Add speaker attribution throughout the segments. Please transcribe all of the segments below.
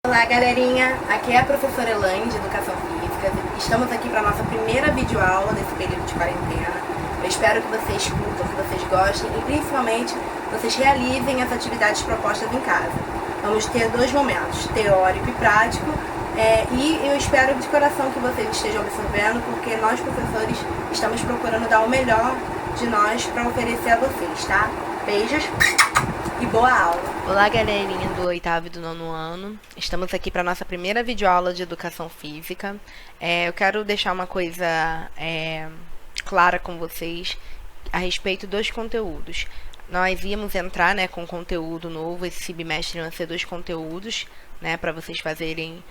Speaker 1: Olá galerinha, aqui é a professora Elaine de Educação Física. Estamos aqui para a nossa primeira videoaula desse período de quarentena. Eu espero que vocês curtam, que vocês gostem e principalmente vocês realizem as atividades propostas em casa. Vamos ter dois momentos, teórico e prático, e eu espero de coração que vocês estejam absorvendo, porque nós professores estamos procurando dar o melhor de nós para oferecer a vocês, tá? Beijos e boa aula!
Speaker 2: Olá galerinha do 8º e do 9º ano, estamos aqui para a nossa primeira videoaula de Educação Física. Eu quero deixar uma coisa clara com vocês a respeito dos conteúdos. Nós íamos entrar com conteúdo novo, esse bimestre iam ser 2 conteúdos, para vocês fazerem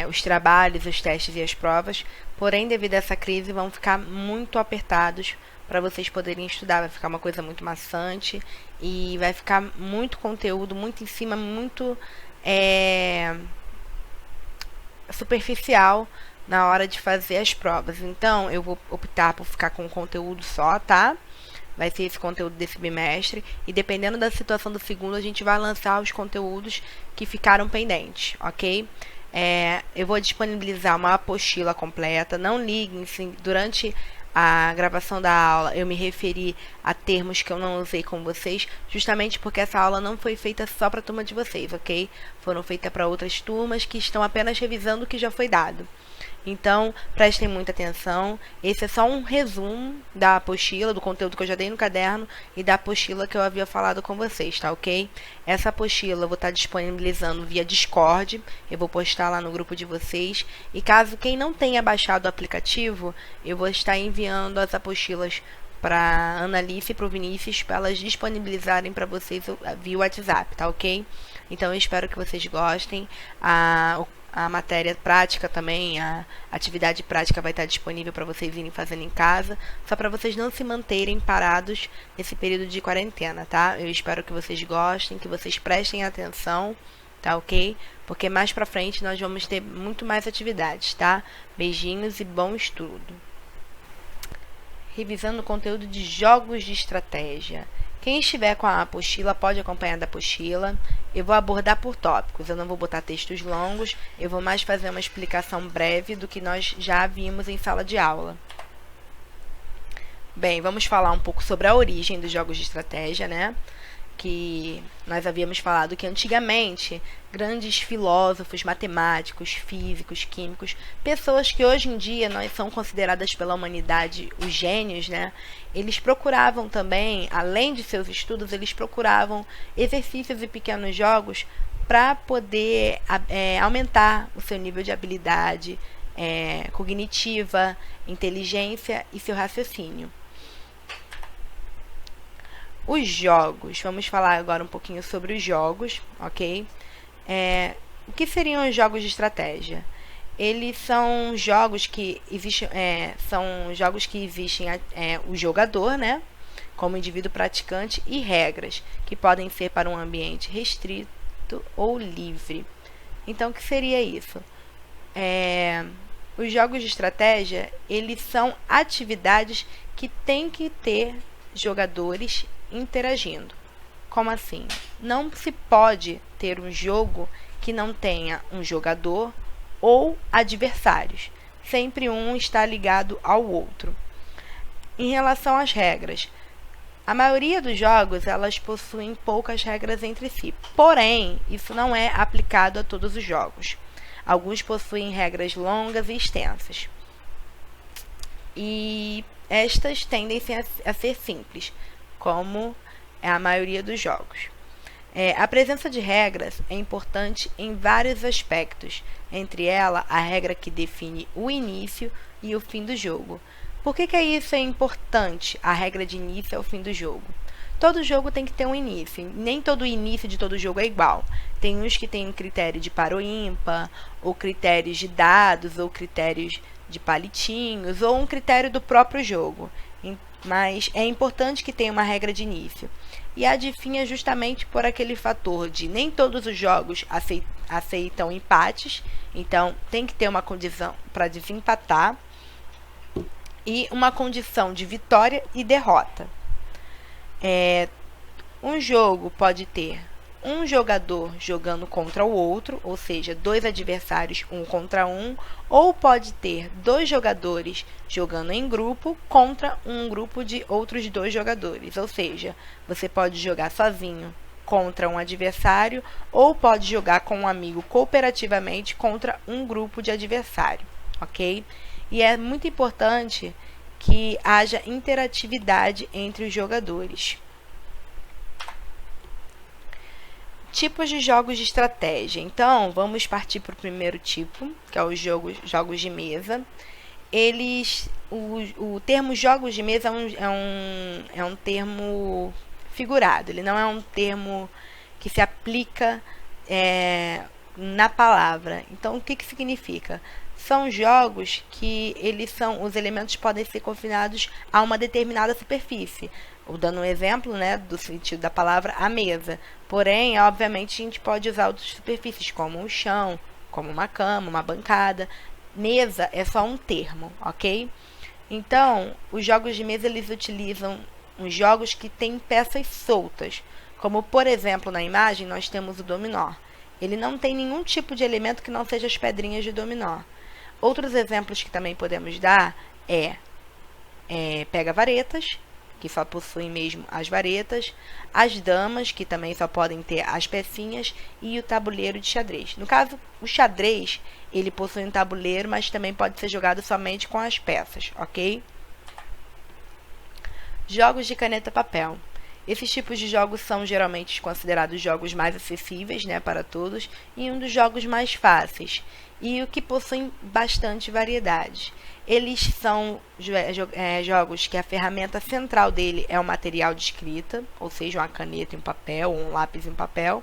Speaker 2: os trabalhos, os testes e as provas, porém devido a essa crise vão ficar muito apertados para vocês poderem estudar, vai ficar uma coisa muito maçante e vai ficar muito conteúdo, muito em cima, muito superficial na hora de fazer as provas. Então, eu vou optar por ficar com conteúdo só, tá? Vai ser esse conteúdo desse bimestre e dependendo da situação do segundo, a gente vai lançar os conteúdos que ficaram pendentes, ok? Eu vou disponibilizar uma apostila completa, não liguem se durante a gravação da aula eu me referi a termos que eu não usei com vocês, justamente porque essa aula não foi feita só para a turma de vocês, ok? Foram feitas para outras turmas que estão apenas revisando o que já foi dado. Então, prestem muita atenção. Esse é só um resumo da apostila, do conteúdo que eu já dei no caderno e da apostila que eu havia falado com vocês, tá ok? Essa apostila eu vou estar disponibilizando via Discord, eu vou postar lá no grupo de vocês. E caso quem não tenha baixado o aplicativo, eu vou estar enviando as apostilas para a Analice e para o Vinícius, para elas disponibilizarem para vocês via WhatsApp, tá ok? Então, eu espero que vocês gostem. A matéria prática também, a atividade prática vai estar disponível para vocês irem fazendo em casa, só para vocês não se manterem parados nesse período de quarentena, tá? Eu espero que vocês gostem, que vocês prestem atenção, tá ok? Porque mais pra frente nós vamos ter muito mais atividades, tá? Beijinhos e bom estudo! Revisando o conteúdo de jogos de estratégia. Quem estiver com a apostila pode acompanhar da apostila. Eu vou abordar por tópicos, eu não vou botar textos longos, eu vou mais fazer uma explicação breve do que nós já vimos em sala de aula. Bem, vamos falar um pouco sobre a origem dos jogos de estratégia, que nós havíamos falado que antigamente grandes filósofos, matemáticos, físicos, químicos, pessoas que hoje em dia nós são consideradas pela humanidade os gênios, eles procuravam também, além de seus estudos, eles procuravam exercícios e pequenos jogos para poder aumentar o seu nível de habilidade cognitiva, inteligência e seu raciocínio. Os jogos, vamos falar agora um pouquinho sobre os jogos, ok? O que seriam os jogos de estratégia? Eles são jogos que existem, o jogador, como indivíduo praticante, e regras, que podem ser para um ambiente restrito ou livre. Então, o que seria isso? Os jogos de estratégia, eles são atividades que têm que ter jogadores interagindo. Como assim? Não se pode ter um jogo que não tenha um jogador ou adversários. Sempre um está ligado ao outro. Em relação às regras, a maioria dos jogos elas possuem poucas regras entre si. Porém, isso não é aplicado a todos os jogos. Alguns possuem regras longas e extensas. E estas tendem a ser simples, como é a maioria dos jogos. A presença de regras é importante em vários aspectos, entre elas a regra que define o início e o fim do jogo. Por que isso é importante, a regra de início e o fim do jogo? Todo jogo tem que ter um início, nem todo início de todo jogo é igual. Tem uns que tem um critério de par ou ímpar, ou critérios de dados, ou critérios de palitinhos, ou um critério do próprio jogo. Mas é importante que tenha uma regra de início. E a de fim é justamente por aquele fator de nem todos os jogos aceitam empates, então tem que ter uma condição para desempatar e uma condição de vitória e derrota. Um jogo pode ter um jogador jogando contra o outro, ou seja, dois adversários um contra um, ou pode ter dois jogadores jogando em grupo contra um grupo de outros dois jogadores, ou seja, você pode jogar sozinho contra um adversário ou pode jogar com um amigo cooperativamente contra um grupo de adversário, ok? E é muito importante que haja interatividade entre os jogadores. Tipos de jogos de estratégia. Então, vamos partir para o primeiro tipo, que é os jogos de mesa. O termo jogos de mesa é um termo figurado, ele não é um termo que se aplica na palavra. Então, o que significa? São jogos que os elementos podem ser confinados a uma determinada superfície. Dando um exemplo, né, do sentido da palavra, a mesa. Porém, obviamente, a gente pode usar outras superfícies, como o chão, como uma cama, uma bancada. Mesa é só um termo, ok? Então, os jogos de mesa, eles utilizam os jogos que têm peças soltas. Como, por exemplo, na imagem, nós temos o dominó. Ele não tem nenhum tipo de elemento que não seja as pedrinhas de dominó. Outros exemplos que também podemos dar pega-varetas, que só possuem mesmo as varetas, as damas, que também só podem ter as pecinhas, e o tabuleiro de xadrez. No caso, o xadrez, ele possui um tabuleiro, mas também pode ser jogado somente com as peças, ok? Jogos de caneta-papel. Esses tipos de jogos são geralmente considerados jogos mais acessíveis, né, para todos, e um dos jogos mais fáceis, e o que possuem bastante variedade. Eles são jogos que a ferramenta central dele é o material de escrita, ou seja, uma caneta em papel ou um lápis em papel.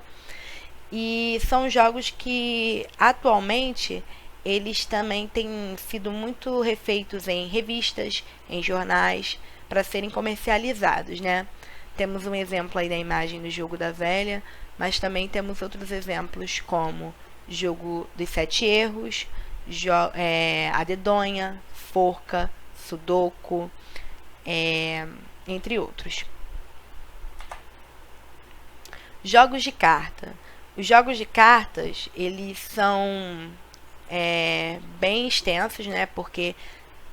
Speaker 2: E são jogos que, atualmente, eles também têm sido muito refeitos em revistas, em jornais, para serem comercializados, né? Temos um exemplo aí da imagem do jogo da velha, mas também temos outros exemplos como jogo dos 7 erros, a dedonha, forca, sudoku, entre outros. Jogos de carta. Os jogos de cartas, eles são bem extensos, né? Porque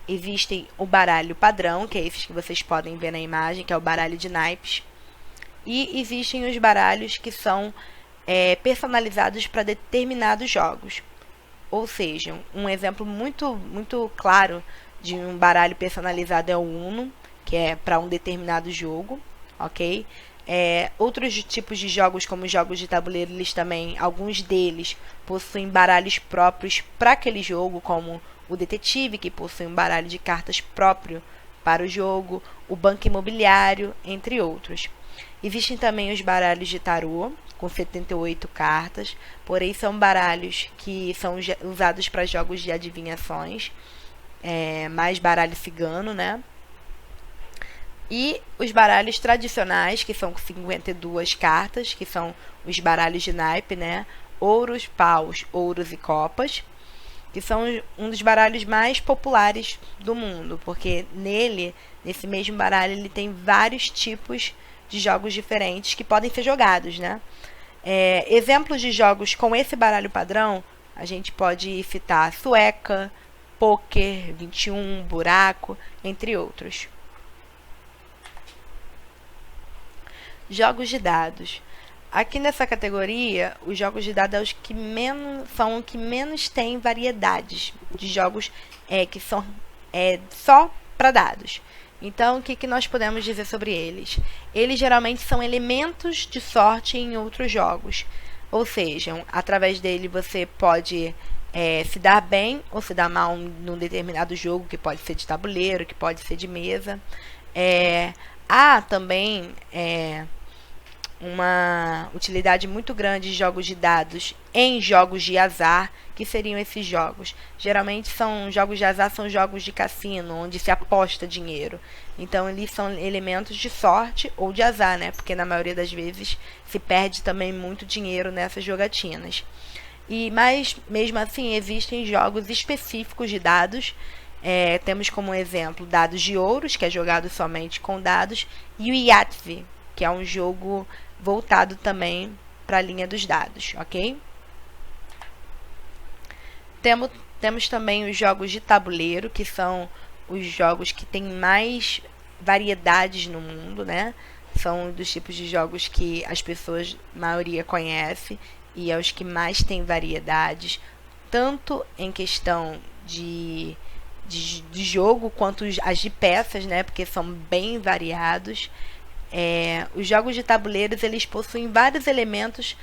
Speaker 2: existem o baralho padrão, que é esses que vocês podem ver na imagem, que é o baralho de naipes. E existem os baralhos que são personalizados para determinados jogos. Ou seja, um exemplo muito claro de um baralho personalizado é o Uno, que é para um determinado jogo, ok? Outros tipos de jogos, como jogos de tabuleiro, alguns deles possuem baralhos próprios para aquele jogo, como o Detetive, que possui um baralho de cartas próprio para o jogo, o Banco Imobiliário, entre outros. Existem também os baralhos de tarô, com 78 cartas, porém são baralhos que são usados para jogos de adivinhações, mais baralho cigano, né? E os baralhos tradicionais, que são com 52 cartas, que são os baralhos de naipe, né? Ouros, paus, ouros e copas, que são um dos baralhos mais populares do mundo, porque nesse mesmo baralho, ele tem vários tipos de jogos diferentes que podem ser jogados, né? Exemplos de jogos com esse baralho padrão, a gente pode citar sueca, pôquer, 21, buraco, entre outros. Jogos de dados. Aqui nessa categoria, os jogos de dados são os que menos têm variedades de jogos que são só para dados. Então, o que nós podemos dizer sobre eles? Eles geralmente são elementos de sorte em outros jogos. Ou seja, através dele você pode se dar bem ou se dar mal num determinado jogo, que pode ser de tabuleiro, que pode ser de mesa. Há também uma utilidade muito grande de jogos de dados em jogos de azar, que seriam esses jogos. Geralmente jogos de azar são jogos de cassino, onde se aposta dinheiro. Então eles são elementos de sorte ou de azar, né? Porque na maioria das vezes se perde também muito dinheiro nessas jogatinas. Mas mesmo assim existem jogos específicos de dados. Temos como exemplo dados de ouros, que é jogado somente com dados, e o Yahtzee, que é um jogo voltado também para a linha dos dados, ok? Temos também os jogos de tabuleiro, que são os jogos que têm mais variedades no mundo, né? São dos tipos de jogos que as pessoas, a maioria, conhece e é os que mais têm variedades, tanto em questão de jogo quanto as de peças, né? Porque são bem variados. Os jogos de tabuleiros, eles possuem vários elementos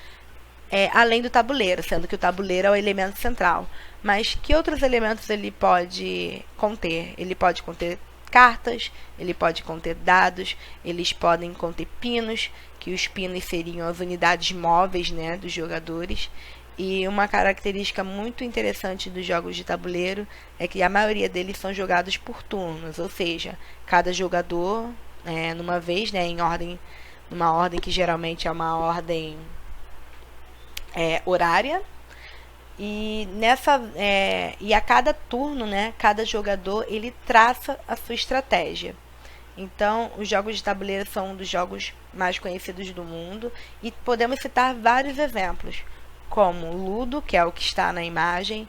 Speaker 2: além do tabuleiro, sendo que o tabuleiro é o elemento central. Mas que outros elementos ele pode conter? Ele pode conter cartas, ele pode conter dados, eles podem conter pinos, que os pinos seriam as unidades móveis, né, dos jogadores. E uma característica muito interessante dos jogos de tabuleiro é que a maioria deles são jogados por turnos, ou seja, cada jogador, numa vez, né, numa ordem que geralmente é uma ordem horária. E a cada turno, né, cada jogador ele traça a sua estratégia. Então, os jogos de tabuleiro são um dos jogos mais conhecidos do mundo e podemos citar vários exemplos, como Ludo, que é o que está na imagem,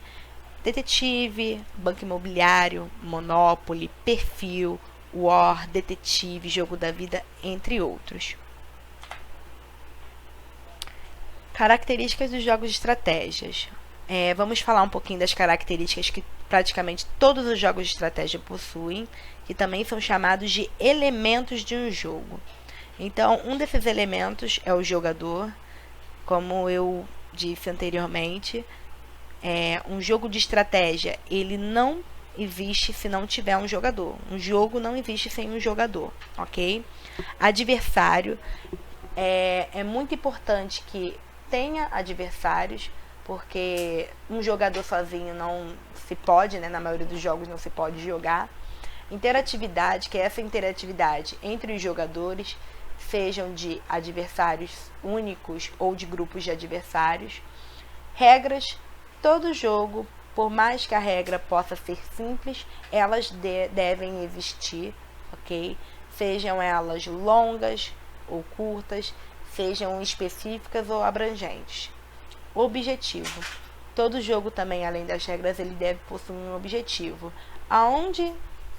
Speaker 2: Detetive, Banco Imobiliário, Monopoly, Perfil, War, Detetive, Jogo da Vida, entre outros. Características dos jogos de estratégias. Vamos falar um pouquinho das características que praticamente todos os jogos de estratégia possuem, que também são chamados de elementos de um jogo. Então, um desses elementos é o jogador. Como eu disse anteriormente, um jogo de estratégia, ele não existe se não tiver um jogador. Um jogo não existe sem um jogador, ok? Adversário, é muito importante que tenha adversários, porque um jogador sozinho não se pode, né? Na maioria dos jogos não se pode jogar. Interatividade, que é essa interatividade entre os jogadores, sejam de adversários únicos ou de grupos de adversários. Regras, todo jogo, por mais que a regra possa ser simples, elas devem existir, ok? Sejam elas longas ou curtas, sejam específicas ou abrangentes. Objetivo. Todo jogo também, além das regras, ele deve possuir um objetivo. Aonde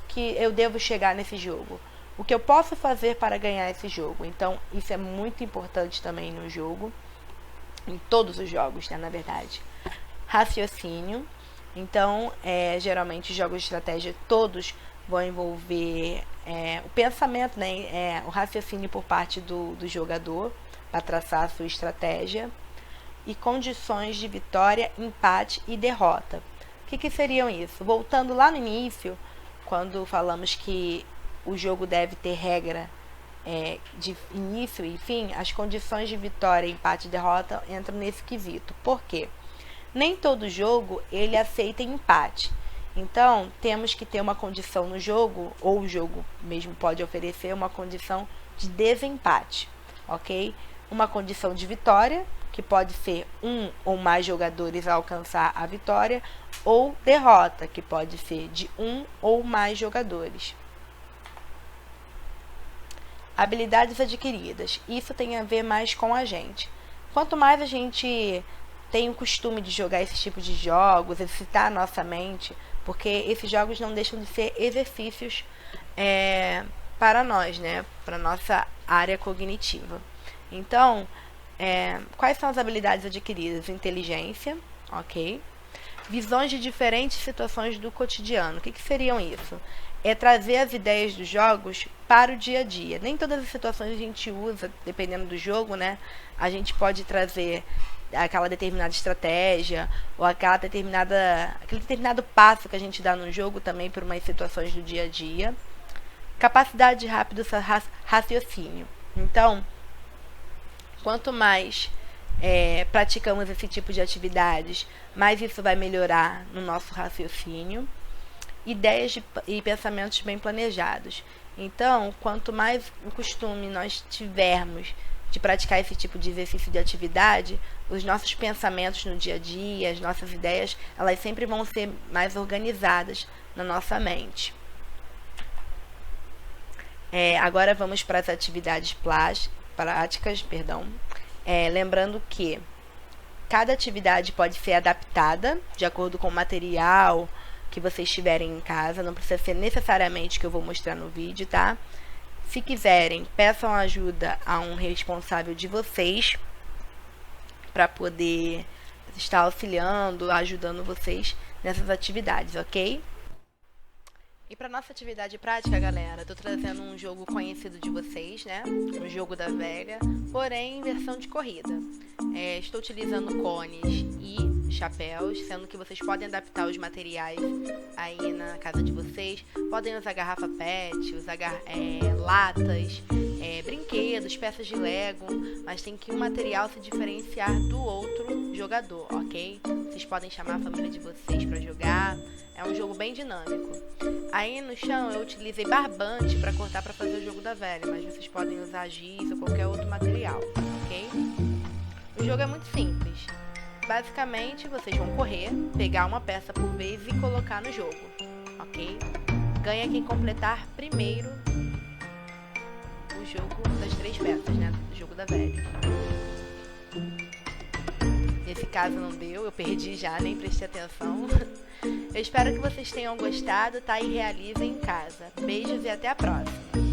Speaker 2: que eu devo chegar nesse jogo? O que eu posso fazer para ganhar esse jogo? Então, isso é muito importante também no jogo. Em todos os jogos, né, na verdade. Raciocínio. Então, geralmente, os jogos de estratégia todos vão envolver o pensamento, né, o raciocínio por parte do jogador para traçar a sua estratégia. E condições de vitória, empate e derrota. O que seriam isso? Voltando lá no início, quando falamos que o jogo deve ter regra de início e fim, as condições de vitória, empate e derrota entram nesse quesito. Por quê? Nem todo jogo ele aceita empate. Então, temos que ter uma condição no jogo, ou o jogo mesmo pode oferecer uma condição de desempate, ok? Uma condição de vitória, que pode ser um ou mais jogadores a alcançar a vitória, ou derrota, que pode ser de um ou mais jogadores. Habilidades adquiridas. Isso tem a ver mais com a gente. Quanto mais a gente tem o costume de jogar esse tipo de jogos, exercitar a nossa mente, porque esses jogos não deixam de ser exercícios para nós, né? Para nossa área cognitiva. Então, quais são as habilidades adquiridas? Inteligência, ok? Visões de diferentes situações do cotidiano. O que seriam isso? É trazer as ideias dos jogos para o dia a dia. Nem todas as situações a gente usa, dependendo do jogo, né? A gente pode trazer aquela determinada estratégia ou aquele determinado passo que a gente dá no jogo também para umas situações do dia a dia. Capacidade de rápido raciocínio. Então, quanto mais praticamos esse tipo de atividades, mais isso vai melhorar no nosso raciocínio. Ideias e pensamentos bem planejados. Então, quanto mais o costume nós tivermos de praticar esse tipo de exercício de atividade, os nossos pensamentos no dia a dia, as nossas ideias, elas sempre vão ser mais organizadas na nossa mente. Agora vamos para as atividades práticas. Lembrando que cada atividade pode ser adaptada de acordo com o material que vocês tiverem em casa. Não precisa ser necessariamente o que eu vou mostrar no vídeo, tá? Se quiserem, peçam ajuda a um responsável de vocês para poder estar auxiliando, ajudando vocês nessas atividades, ok? E para nossa atividade prática, galera, tô trazendo um jogo conhecido de vocês, né? O jogo da velha, porém em versão de corrida. Estou utilizando cones e chapéus, sendo que vocês podem adaptar os materiais aí na casa de vocês. Podem usar garrafa PET, usar latas, brinquedos, peças de Lego, mas tem que um material se diferenciar do outro jogador, ok? Vocês podem chamar a família de vocês para jogar. É um jogo bem dinâmico. Aí no chão eu utilizei barbante para cortar para fazer o jogo da velha, mas vocês podem usar giz ou qualquer outro material, ok? O jogo é muito simples. Basicamente vocês vão correr, pegar uma peça por vez e colocar no jogo, ok? Ganha quem completar primeiro o jogo das 3 peças, né? O jogo da velha. Nesse caso não deu, eu perdi já, nem prestei atenção. Eu espero que vocês tenham gostado, tá? E realizem em casa. Beijos e até a próxima!